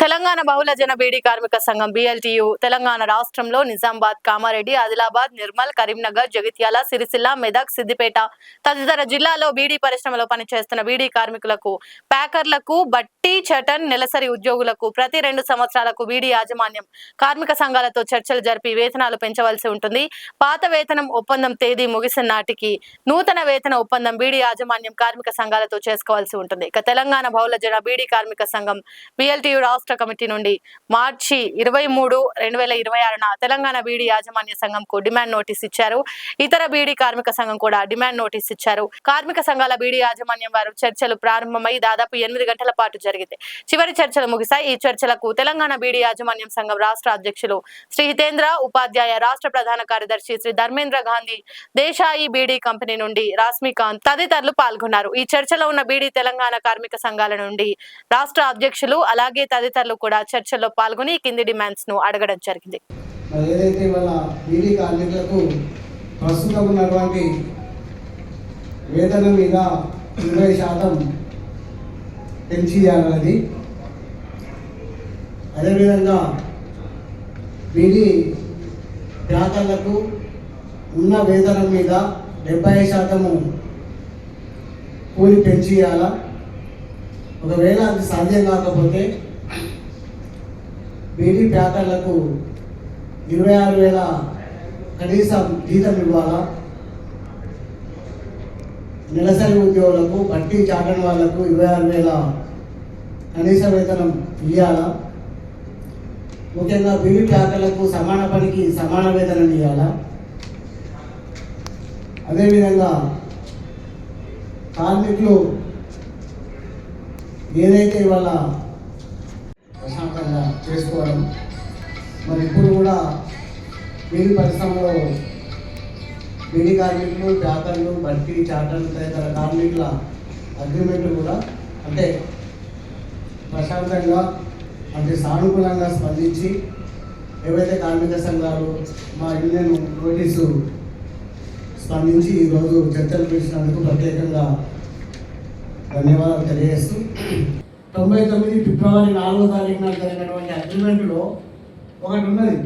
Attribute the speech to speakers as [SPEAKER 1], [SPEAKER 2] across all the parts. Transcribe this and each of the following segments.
[SPEAKER 1] తెలంగాణ బహుళజన బీడీ కార్మిక సంఘం BLTU తెలంగాణ రాష్ట్రంలో నిజామాబాద్, కామారెడ్డి, ఆదిలాబాద్, నిర్మల్, కరీంనగర్, జగిత్యాల, సిరిసిల్ల, మెదక్, సిద్దిపేట తదితర జిల్లాల్లో బీడీ పరిశ్రమలో పనిచేస్తున్న బీడీ కార్మికులకు, ప్యాకర్లకు, బట్టి చటన్ నెలసరి ఉద్యోగులకు ప్రతి 2 సంవత్సరాలకు బీడీ యాజమాన్యం కార్మిక సంఘాలతో చర్చలు జరిపి వేతనాలు పెంచవలసి ఉంటుంది. పాత వేతనం ఒప్పందం తేదీ ముగిసిన నాటికి నూతన వేతన ఒప్పందం బీడీ యాజమాన్యం కార్మిక సంఘాలతో చేసుకోవాల్సి ఉంటుంది. ఇక తెలంగాణ బహుళజన బీడీ కార్మిక సంఘం BLTU రాష్ట్ర కమిటీ నుండి మార్చి 23, 2026న తెలంగాణ బీడీ యాజమాన్య సంఘంకు డిమాండ్ నోటీస్ ఇచ్చారు. ఇతర బీడీ కార్మిక సంఘం కూడా డిమాండ్ నోటీస్ ఇచ్చారు. కార్మిక సంఘాల బీడీ యాజమాన్యం వారు చర్చలు ప్రారంభమై దాదాపు 8 గంటల పాటు జరిగింది. చివరి చర్చలు ముగిశాయి. ఈ చర్చలకు తెలంగాణ బీడీ యాజమాన్యం సంఘం రాష్ట్ర అధ్యక్షులు శ్రీ హితేంద్ర ఉపాధ్యాయ, రాష్ట్ర ప్రధాన కార్యదర్శి శ్రీ ధర్మేంద్ర గాంధీ, దేశాయి బీడీ కంపెనీ నుండి రాస్మికాంత్ తదితరులు పాల్గొన్నారు. ఈ చర్చలో ఉన్న బీడీ తెలంగాణ కార్మిక సంఘాల నుండి రాష్ట్ర అధ్యక్షులు అలాగే తదితరులు కూడా చర్చల్లో పాల్గొని కింది డిమాండ్స్ ను అడగడం జరిగింది.
[SPEAKER 2] ఏదైతే వాళ్ళ బీడీ కార్మికులకు ప్రస్తుతం ఉన్నటువంటి వేతనం మీద 20% పెంచియాలన్నది, అదేవిధంగా బీడీ ప్యాకర్లకు ఉన్న వేతనం మీద 70% కూలి పెంచియాల. ఒకవేళ అది సాధ్యం కాకపోతే బీడీ ప్యాకర్లకు 26,000 కనీసం జీతం ఇవ్వాలా. నెలసరి ఉద్యోగులకు, బట్టి చాటన్ వాళ్లకు 26,000 కనీస వేతనం ఇవ్వాలా. ముఖ్యంగా బీడీ ప్యాకర్లకు సమాన పనికి సమాన వేతనం ఇవ్వాలా. అదేవిధంగా కార్మికులు ఏదైతే ఇవాళ ప్రశాంతంగా చేసుకోవడం, మరి ఇప్పుడు కూడా బీడీ పరిశ్రమలో బీడీ కార్మికులు, ప్యాకర్లు, బట్టి చాటర్లు తదితర కార్మికుల అగ్రిమెంట్లు కూడా అంటే ప్రశాంతంగా అంటే సానుకూలంగా స్పందించి ఏవైతే కార్మిక సంఘాలు మా యూనియన్ నోటీసు స్పందించి ఈరోజు చర్చలు పిలిచినందుకు ప్రత్యేకంగా ధన్యవాదాలు తెలియజేస్తూ 99 ఫిబ్రవరి 4వ తారీఖున జరిగినటువంటి అగ్రిమెంట్లో ఒకటి ఉన్నది.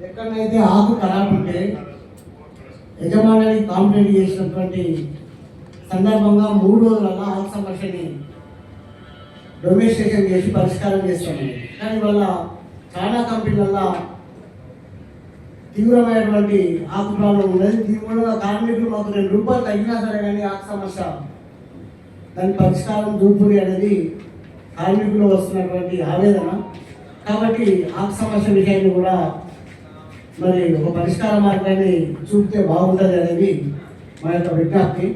[SPEAKER 2] ఎక్కడైతే ఆకు ఖరాబ్ ఉంటే యజమానికి కాంప్లైంట్ చేసినటువంటి సందర్భంగా 3 రోజులలో ఆకు సమస్యని డొమినిస్ట్రేషన్ చేసి పరిష్కారం చేస్తాము. కానీ వల్ల చాలా కంపెనీలలో తీవ్రమైనటువంటి ఆకు ప్రాబ్లం ఉన్నది. దీనివల్ల కార్మికులు మాకు 2 రూపాయలు తగ్గినా సరే కానీ ఆకు సమస్య దాని పరిష్కారం దూపుడి అనేది కార్మికులు వస్తున్నటువంటి ఆవేదన. కాబట్టి ఆకు సమస్య విషయాన్ని కూడా మరి ఒక పరిష్కార మార్గాన్ని చూపితే బాగుంటుంది అనేది మా యొక్క విజ్ఞప్తి.